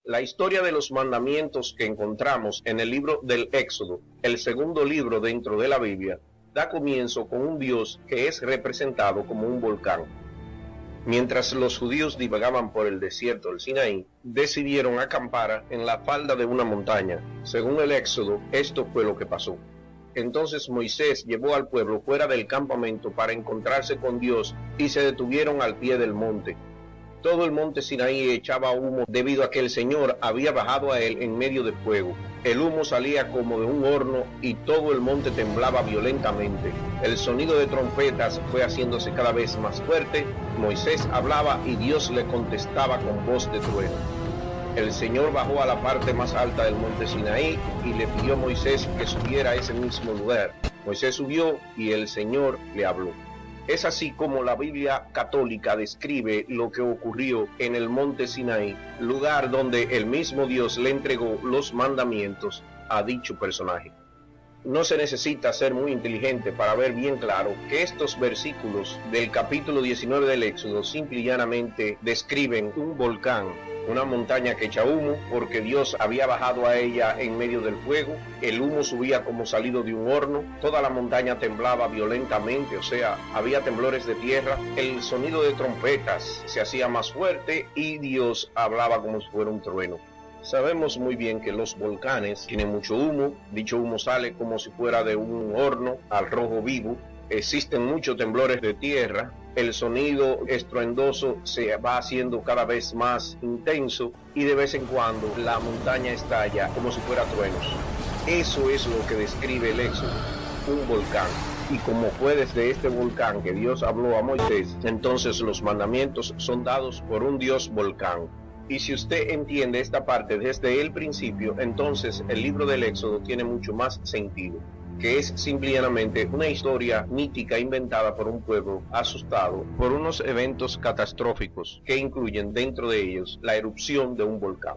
La historia de los mandamientos que encontramos en el libro del Éxodo, el segundo libro dentro de la Biblia, da comienzo con un Dios que es representado como un volcán. Mientras los judíos divagaban por el desierto del Sinaí, decidieron acampar en la falda de una montaña. Según el Éxodo, esto fue lo que pasó. Entonces Moisés llevó al pueblo fuera del campamento para encontrarse con Dios y se detuvieron al pie del monte. Todo el monte Sinaí echaba humo debido a que el Señor había bajado a él en medio de fuego. El humo salía como de un horno y todo el monte temblaba violentamente. El sonido de trompetas fue haciéndose cada vez más fuerte. Moisés hablaba y Dios le contestaba con voz de trueno. El Señor bajó a la parte más alta del monte Sinaí y le pidió a Moisés que subiera a ese mismo lugar. Moisés subió y el Señor le habló. Es así como la Biblia católica describe lo que ocurrió en el monte Sinaí, lugar donde el mismo Dios le entregó los mandamientos a dicho personaje. No se necesita ser muy inteligente para ver bien claro que estos versículos del capítulo 19 del Éxodo simple y llanamente describen un volcán, una montaña que echa humo, porque Dios había bajado a ella en medio del fuego, el humo subía como salido de un horno, toda la montaña temblaba violentamente, o sea, había temblores de tierra, el sonido de trompetas se hacía más fuerte y Dios hablaba como si fuera un trueno. Sabemos muy bien que los volcanes tienen mucho humo, dicho humo sale como si fuera de un horno al rojo vivo, existen muchos temblores de tierra, el sonido estruendoso se va haciendo cada vez más intenso y de vez en cuando la montaña estalla como si fuera truenos. Eso es lo que describe el Éxodo, un volcán. Y como fue desde este volcán que Dios habló a Moisés, entonces los mandamientos son dados por un Dios volcán. Y si usted entiende esta parte desde el principio, entonces el libro del Éxodo tiene mucho más sentido, que es simplemente una historia mítica inventada por un pueblo asustado por unos eventos catastróficos que incluyen dentro de ellos la erupción de un volcán.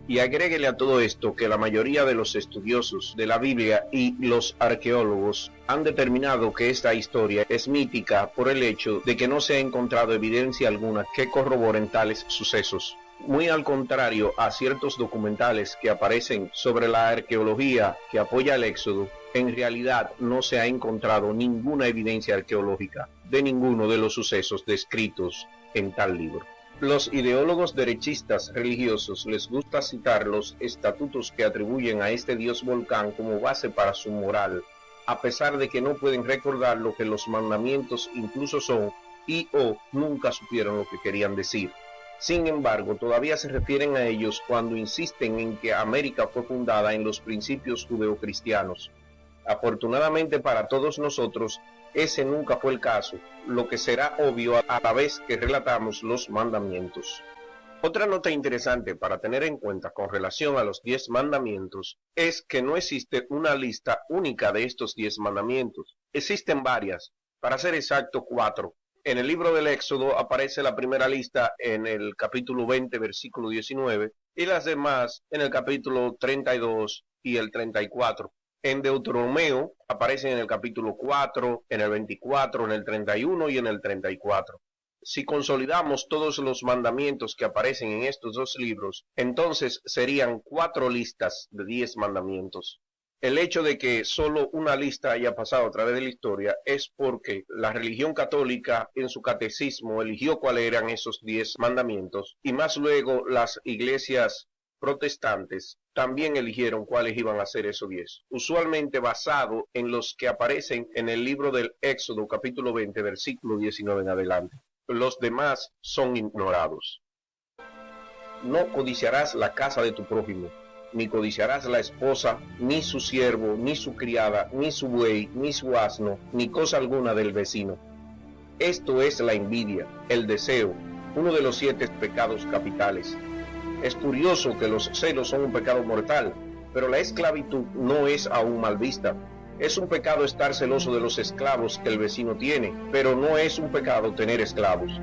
Y agréguele a todo esto que la mayoría de los estudiosos de la Biblia y los arqueólogos han determinado que esta historia es mítica por el hecho de que no se ha encontrado evidencia alguna que corroboren tales sucesos. Muy al contrario a ciertos documentales que aparecen sobre la arqueología que apoya el Éxodo, en realidad no se ha encontrado ninguna evidencia arqueológica de ninguno de los sucesos descritos en tal libro. Los ideólogos derechistas religiosos les gusta citar los estatutos que atribuyen a este dios volcán como base para su moral, a pesar de que no pueden recordar lo que los mandamientos incluso son y o nunca supieron lo que querían decir. Sin embargo, todavía se refieren a ellos cuando insisten en que América fue fundada en los principios judeocristianos. Afortunadamente para todos nosotros, ese nunca fue el caso, lo que será obvio a la vez que relatamos los mandamientos. Otra nota interesante para tener en cuenta con relación a los 10 mandamientos es que no existe una lista única de estos 10 mandamientos. Existen varias, para ser exacto 4. En el libro del Éxodo aparece la primera lista en el capítulo 20, versículo 19, y las demás en el capítulo 32 y el 34. En Deuteronomio aparecen en el capítulo 4, en el 24, en el 31 y en el 34. Si consolidamos todos los mandamientos que aparecen en estos dos libros, entonces serían 4 listas de 10 mandamientos. El hecho de que solo una lista haya pasado a través de la historia es porque la religión católica en su catecismo eligió cuáles eran esos 10 mandamientos y más luego las iglesias protestantes también eligieron cuáles iban a ser esos 10, usualmente basado en los que aparecen en el libro del Éxodo capítulo 20 versículo 19 en adelante. Los demás son ignorados. No codiciarás la casa de tu prójimo, ni codiciarás la esposa, ni su siervo, ni su criada, ni su buey, ni su asno, ni cosa alguna del vecino. Esto es la envidia, el deseo, uno de los 7 pecados capitales. Es curioso que los celos son un pecado mortal, pero la esclavitud no es aún mal vista. Es un pecado estar celoso de los esclavos que el vecino tiene, pero no es un pecado tener esclavos.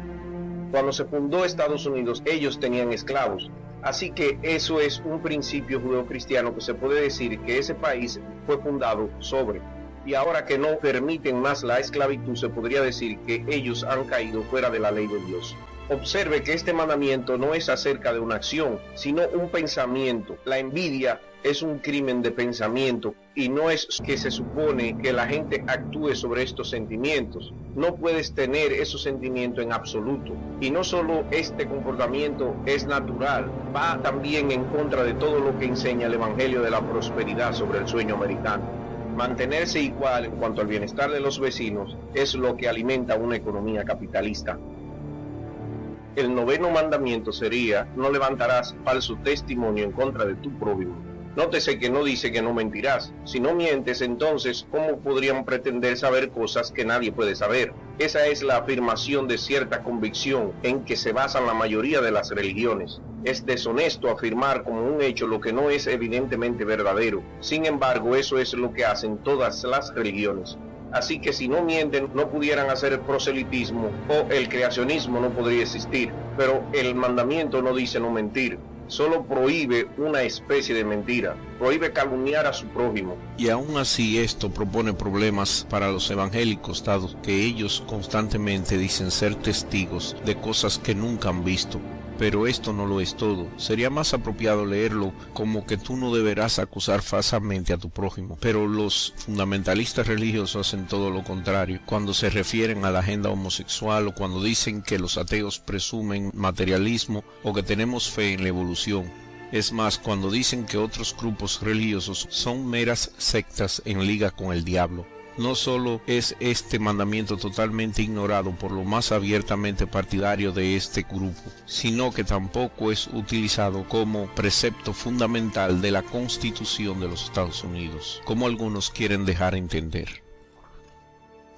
Cuando se fundó Estados Unidos, ellos tenían esclavos. Así que eso es un principio judeocristiano que se puede decir que ese país fue fundado sobre. Y ahora que no permiten más la esclavitud, se podría decir que ellos han caído fuera de la ley de Dios. Observe que este mandamiento no es acerca de una acción, sino un pensamiento. La envidia es un crimen de pensamiento y no es que se supone que la gente actúe sobre estos sentimientos. No puedes tener esos sentimientos en absoluto. Y no solo este comportamiento es natural, va también en contra de todo lo que enseña el Evangelio de la prosperidad sobre el sueño americano. Mantenerse igual en cuanto al bienestar de los vecinos es lo que alimenta una economía capitalista. El 9º mandamiento sería: no levantarás falso testimonio en contra de tu prójimo. Nótese que no dice que no mentirás. Si no mientes, entonces, ¿cómo podrían pretender saber cosas que nadie puede saber? Esa es la afirmación de cierta convicción en que se basan la mayoría de las religiones. Es deshonesto afirmar como un hecho lo que no es evidentemente verdadero. Sin embargo, eso es lo que hacen todas las religiones. Así que si no mienten, no pudieran hacer proselitismo o el creacionismo no podría existir. Pero el mandamiento no dice no mentir. Solo prohíbe una especie de mentira, prohíbe calumniar a su prójimo. Y aún así esto propone problemas para los evangélicos, dado que ellos constantemente dicen ser testigos de cosas que nunca han visto. Pero esto no lo es todo. Sería más apropiado leerlo como que tú no deberás acusar falsamente a tu prójimo. Pero los fundamentalistas religiosos hacen todo lo contrario. Cuando se refieren a la agenda homosexual o cuando dicen que los ateos presumen materialismo o que tenemos fe en la evolución. Es más, cuando dicen que otros grupos religiosos son meras sectas en liga con el diablo. No solo es este mandamiento totalmente ignorado por lo más abiertamente partidario de este grupo, sino que tampoco es utilizado como precepto fundamental de la Constitución de los Estados Unidos, como algunos quieren dejar entender.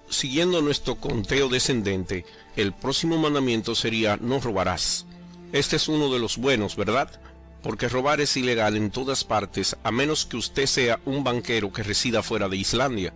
Siguiendo nuestro conteo descendente, el próximo mandamiento sería: no robarás. Este es uno de los buenos, ¿verdad? Porque robar es ilegal en todas partes, a menos que usted sea un banquero que resida fuera de Islandia.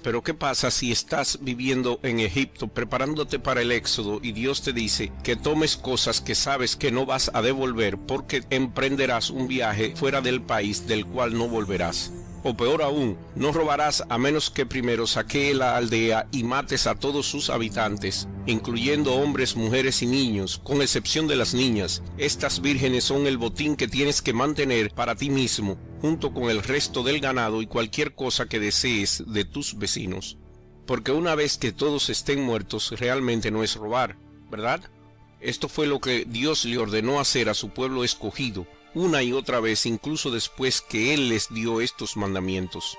Pero ¿qué pasa si estás viviendo en Egipto preparándote para el éxodo y Dios te dice que tomes cosas que sabes que no vas a devolver porque emprenderás un viaje fuera del país del cual no volverás? O peor aún, no robarás a menos que primero saquee la aldea y mates a todos sus habitantes, incluyendo hombres, mujeres y niños, con excepción de las niñas. Estas vírgenes son el botín que tienes que mantener para ti mismo, junto con el resto del ganado y cualquier cosa que desees de tus vecinos. Porque una vez que todos estén muertos, realmente no es robar, ¿verdad? Esto fue lo que Dios le ordenó hacer a su pueblo escogido, una y otra vez, incluso después que Él les dio estos mandamientos.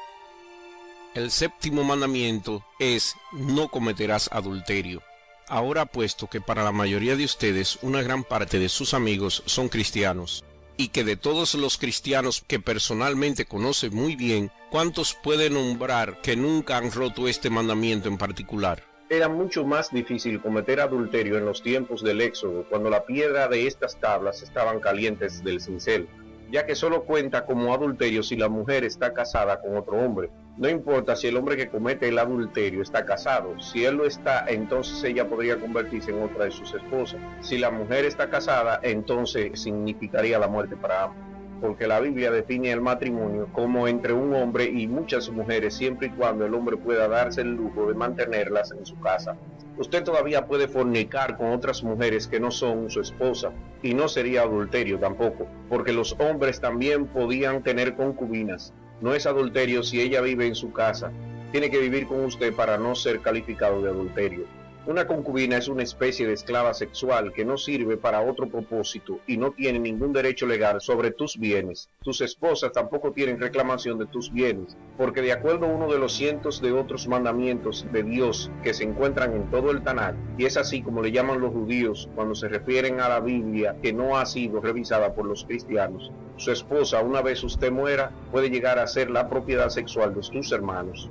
El 7º mandamiento es: no cometerás adulterio. Ahora, puesto que para la mayoría de ustedes una gran parte de sus amigos son cristianos, y que de todos los cristianos que personalmente conoce muy bien, ¿cuántos puede nombrar que nunca han roto este mandamiento en particular? Era mucho más difícil cometer adulterio en los tiempos del Éxodo, cuando la piedra de estas tablas estaban calientes del cincel, ya que solo cuenta como adulterio si la mujer está casada con otro hombre. No importa si el hombre que comete el adulterio está casado. Si él lo está, entonces ella podría convertirse en otra de sus esposas. Si la mujer está casada, entonces significaría la muerte para ambos. Porque la Biblia define el matrimonio como entre un hombre y muchas mujeres, siempre y cuando el hombre pueda darse el lujo de mantenerlas en su casa. Usted todavía puede fornicar con otras mujeres que no son su esposa, y no sería adulterio tampoco, porque los hombres también podían tener concubinas. No es adulterio si ella vive en su casa. Tiene que vivir con usted para no ser calificado de adulterio. Una concubina es una especie de esclava sexual que no sirve para otro propósito y no tiene ningún derecho legal sobre tus bienes. Tus esposas tampoco tienen reclamación de tus bienes, porque de acuerdo a uno de los cientos de otros mandamientos de Dios que se encuentran en todo el Tanakh, y es así como le llaman los judíos cuando se refieren a la Biblia que no ha sido revisada por los cristianos, su esposa, una vez usted muera, puede llegar a ser la propiedad sexual de sus hermanos.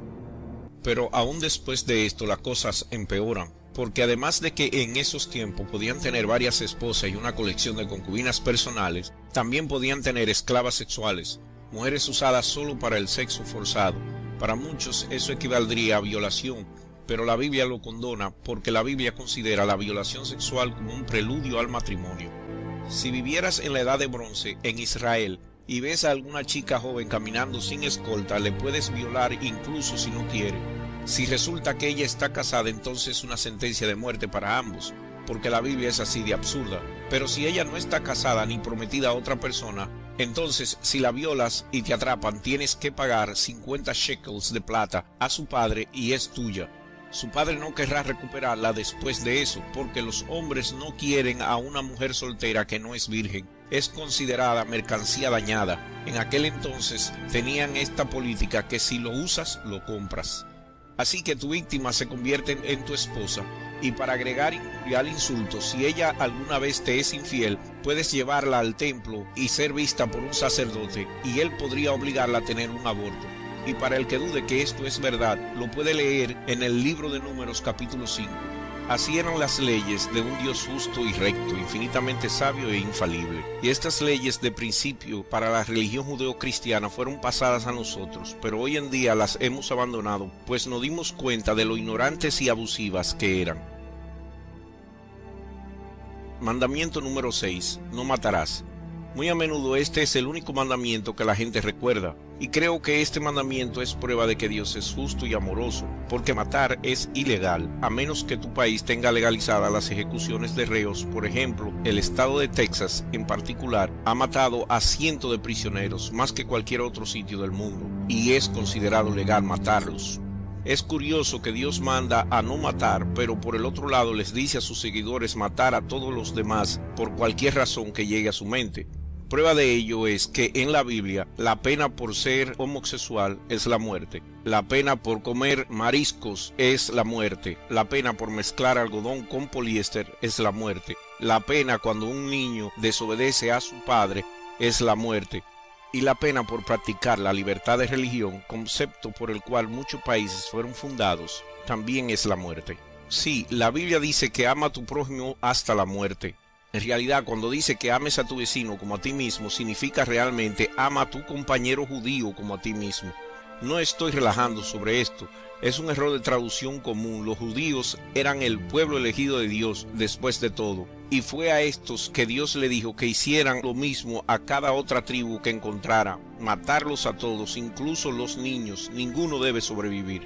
Pero aún después de esto las cosas empeoran. Porque además de que en esos tiempos podían tener varias esposas y una colección de concubinas personales, también podían tener esclavas sexuales, mujeres usadas solo para el sexo forzado. Para muchos eso equivaldría a violación, pero la Biblia lo condona porque la Biblia considera la violación sexual como un preludio al matrimonio. Si vivieras en la edad de bronce en Israel y ves a alguna chica joven caminando sin escolta, le puedes violar incluso si no quiere. Si resulta que ella está casada, entonces una sentencia de muerte para ambos. porque la Biblia es así de absurda. Pero si ella no está casada ni prometida a otra persona, entonces si la violas y te atrapan, tienes que pagar 50 shekels de plata a su padre y es tuya. Su padre no querrá recuperarla después de eso, porque los hombres no quieren a una mujer soltera que no es virgen. Es considerada mercancía dañada. En aquel entonces tenían esta política que si lo usas, lo compras. Así que tu víctima se convierte en tu esposa. Y para agregar al insulto, si ella alguna vez te es infiel, puedes llevarla al templo y ser vista por un sacerdote, y él podría obligarla a tener un aborto. Y para el que dude que esto es verdad, lo puede leer en el libro de Números capítulo 5. Así eran las leyes de un Dios justo y recto, infinitamente sabio e infalible. Y estas leyes de principio para la religión judeocristiana fueron pasadas a nosotros, pero hoy en día las hemos abandonado, pues nos dimos cuenta de lo ignorantes y abusivas que eran. Mandamiento número 6. No matarás. Muy a menudo este es el único mandamiento que la gente recuerda, y creo que este mandamiento es prueba de que Dios es justo y amoroso, porque matar es ilegal, a menos que tu país tenga legalizadas las ejecuciones de reos. Por ejemplo, el estado de Texas, en particular, ha matado a cientos de prisioneros, más que cualquier otro sitio del mundo, y es considerado legal matarlos. Es curioso que Dios manda a no matar, pero por el otro lado les dice a sus seguidores matar a todos los demás por cualquier razón que llegue a su mente. Prueba de ello es que en la Biblia la pena por ser homosexual es la muerte, la pena por comer mariscos es la muerte, la pena por mezclar algodón con poliéster es la muerte, la pena cuando un niño desobedece a su padre es la muerte, y la pena por practicar la libertad de religión, concepto por el cual muchos países fueron fundados, también es la muerte. Sí, la Biblia dice que ama a tu prójimo hasta la muerte. En realidad, cuando dice que ames a tu vecino como a ti mismo, significa realmente ama a tu compañero judío como a ti mismo. No estoy relajando sobre esto, es un error de traducción común. Los judíos eran el pueblo elegido de Dios después de todo, y fue a estos que Dios le dijo que hicieran lo mismo a cada otra tribu que encontrara, matarlos a todos, incluso los niños, ninguno debe sobrevivir.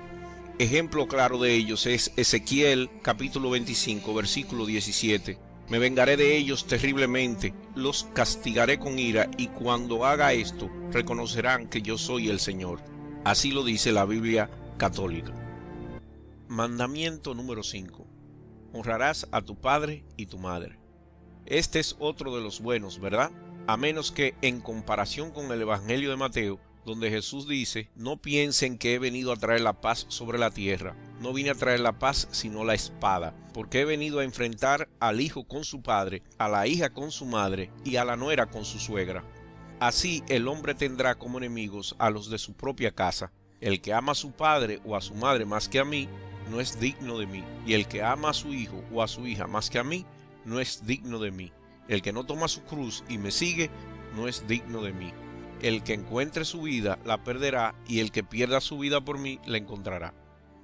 Ejemplo claro de ellos es Ezequiel capítulo 25, versículo 17. Me vengaré de ellos terriblemente, los castigaré con ira, y cuando haga esto, reconocerán que yo soy el Señor. Así lo dice la Biblia católica. Mandamiento número 5. Honrarás a tu padre y tu madre. Este es otro de los buenos, ¿verdad? A menos que, en comparación con el Evangelio de Mateo, donde Jesús dice, no piensen que he venido a traer la paz sobre la tierra. No vine a traer la paz, sino la espada, porque he venido a enfrentar al hijo con su padre, a la hija con su madre y a la nuera con su suegra. Así el hombre tendrá como enemigos a los de su propia casa. El que ama a su padre o a su madre más que a mí, no es digno de mí. Y el que ama a su hijo o a su hija más que a mí, no es digno de mí. El que no toma su cruz y me sigue, no es digno de mí. El que encuentre su vida, la perderá, y el que pierda su vida por mí, la encontrará.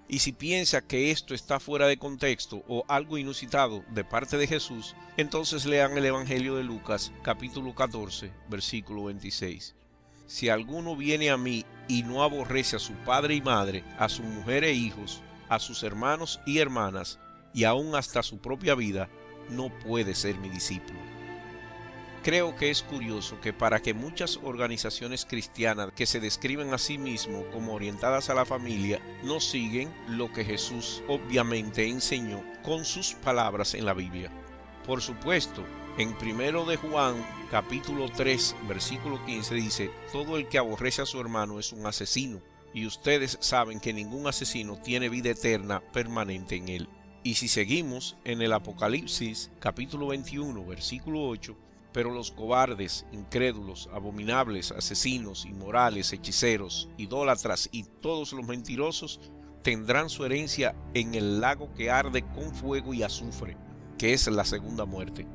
Y si piensa que esto está fuera de contexto o algo inusitado de parte de Jesús, entonces lean el Evangelio de Lucas, capítulo 14, versículo 26. Si alguno viene a mí y no aborrece a su padre y madre, a su mujer e hijos, a sus hermanos y hermanas, y aún hasta su propia vida, no puede ser mi discípulo. Creo que es curioso que para que muchas organizaciones cristianas que se describen a sí mismos como orientadas a la familia no siguen lo que Jesús obviamente enseñó con sus palabras en la Biblia. Por supuesto, en 1 de Juan capítulo 3 versículo 15 dice, todo el que aborrece a su hermano es un asesino, y ustedes saben que ningún asesino tiene vida eterna permanente en él. Y si seguimos en el Apocalipsis capítulo 21 versículo 8, pero los cobardes, incrédulos, abominables, asesinos, inmorales, hechiceros, idólatras y todos los mentirosos tendrán su herencia en el lago que arde con fuego y azufre, que es la segunda muerte.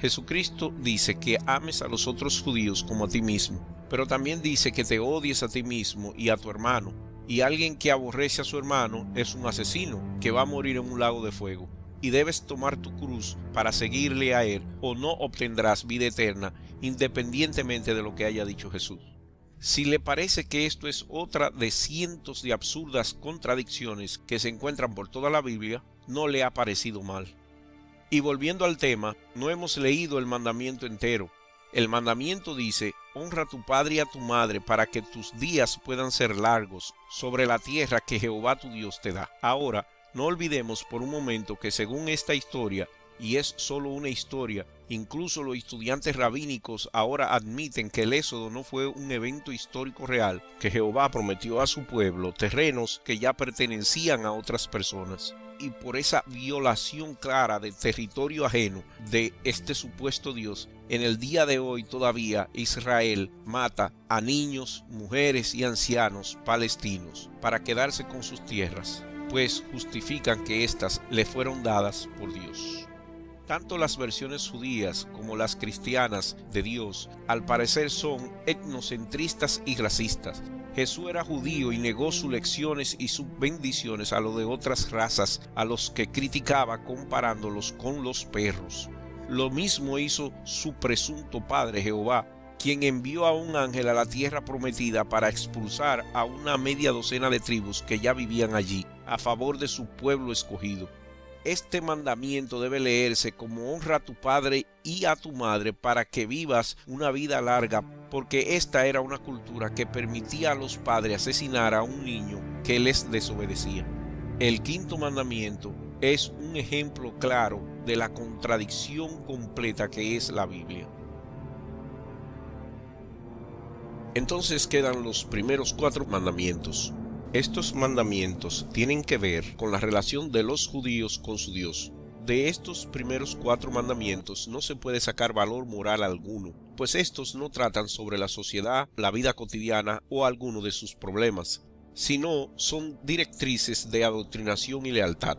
Jesucristo dice que ames a los otros judíos como a ti mismo, pero también dice que te odies a ti mismo y a tu hermano, y alguien que aborrece a su hermano es un asesino que va a morir en un lago de fuego. Y debes tomar tu cruz para seguirle a él, o no obtendrás vida eterna, independientemente de lo que haya dicho Jesús. Si le parece que esto es otra de cientos de absurdas contradicciones que se encuentran por toda la Biblia, no le ha parecido mal. Y volviendo al tema, no hemos leído el mandamiento entero. El mandamiento dice: honra a tu padre y a tu madre para que tus días puedan ser largos sobre la tierra que Jehová tu Dios te da. Ahora, no olvidemos por un momento que según esta historia, y es solo una historia, incluso los estudiantes rabínicos ahora admiten que el Éxodo no fue un evento histórico real, que Jehová prometió a su pueblo terrenos que ya pertenecían a otras personas. Y por esa violación clara del territorio ajeno de este supuesto Dios, en el día de hoy todavía Israel mata a niños, mujeres y ancianos palestinos para quedarse con sus tierras, pues justifican que éstas le fueron dadas por Dios. Tanto las versiones judías como las cristianas de Dios, al parecer, son etnocentristas y racistas. Jesús era judío y negó sus lecciones y sus bendiciones a lo de otras razas, a los que criticaba comparándolos con los perros. Lo mismo hizo su presunto padre Jehová, quien envió a un ángel a la tierra prometida para expulsar a una media docena de tribus que ya vivían allí, a favor de su pueblo escogido. Este mandamiento debe leerse como: honra a tu padre y a tu madre para que vivas una vida larga, porque esta era una cultura que permitía a los padres asesinar a un niño que les desobedecía. El quinto mandamiento es un ejemplo claro de la contradicción completa que es la Biblia. Entonces quedan los primeros 4 mandamientos. Estos mandamientos tienen que ver con la relación de los judíos con su Dios. De estos primeros 4 mandamientos no se puede sacar valor moral alguno, pues estos no tratan sobre la sociedad, la vida cotidiana o alguno de sus problemas, sino son directrices de adoctrinación y lealtad.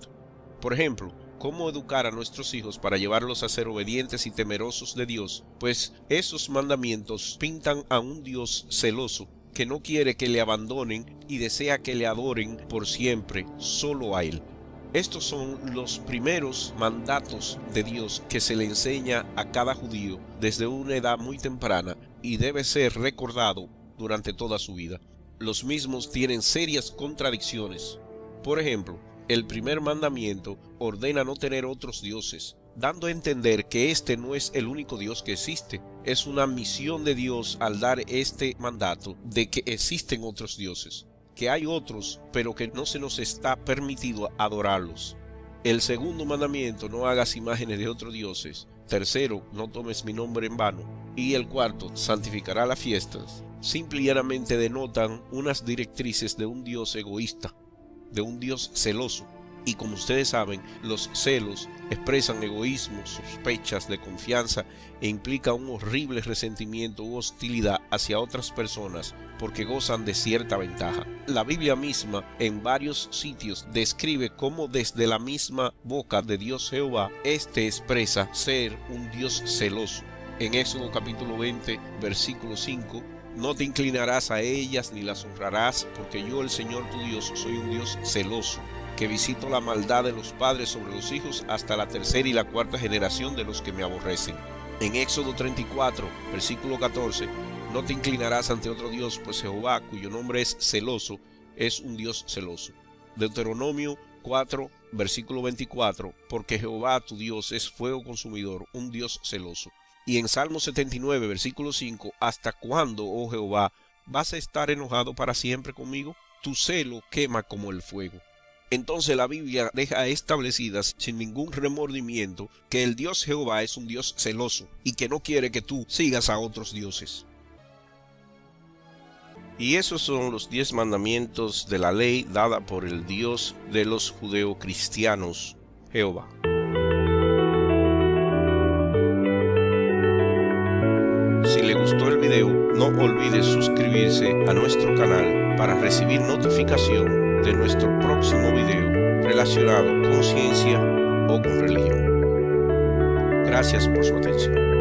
Por ejemplo, cómo educar a nuestros hijos para llevarlos a ser obedientes y temerosos de Dios, pues esos mandamientos pintan a un Dios celoso, que no quiere que le abandonen y desea que le adoren por siempre, solo a Él. Estos son los primeros mandatos de Dios que se le enseña a cada judío desde una edad muy temprana y debe ser recordado durante toda su vida. Los mismos tienen serias contradicciones. Por ejemplo, el primer mandamiento ordena no tener otros dioses, dando a entender que este no es el único Dios que existe. Es una misión de Dios al dar este mandato de que existen otros dioses, que hay otros, pero que no se nos está permitido adorarlos. El segundo mandamiento: no hagas imágenes de otros dioses. Tercero: no tomes mi nombre en vano. Y el cuarto: santificará las fiestas. Simple y llanamente denotan unas directrices de un Dios egoísta, de un Dios celoso. Y como ustedes saben, los celos expresan egoísmo, sospechas de confianza e implica un horrible resentimiento u hostilidad hacia otras personas porque gozan de cierta ventaja. La Biblia misma en varios sitios describe cómo desde la misma boca de Dios Jehová, este expresa ser un Dios celoso. En Éxodo capítulo 20, versículo 5, no te inclinarás a ellas ni las honrarás, porque yo, el Señor tu Dios, soy un Dios celoso, que visito la maldad de los padres sobre los hijos hasta la 3ª y la 4ª generación de los que me aborrecen. En Éxodo 34, versículo 14, no te inclinarás ante otro Dios, pues Jehová, cuyo nombre es celoso, es un Dios celoso. Deuteronomio 4, versículo 24, porque Jehová tu Dios es fuego consumidor, un Dios celoso. Y en Salmo 79, versículo 5, ¿hasta cuándo, oh Jehová, vas a estar enojado para siempre conmigo? Tu celo quema como el fuego. Entonces la Biblia deja establecidas sin ningún remordimiento que el Dios Jehová es un Dios celoso y que no quiere que tú sigas a otros dioses. Y esos son los 10 mandamientos de la ley dada por el Dios de los judeocristianos, Jehová. Si le gustó el video, no olvide suscribirse a nuestro canal para recibir notificación de nuestro próximo video relacionado con ciencia o con religión. Gracias por su atención.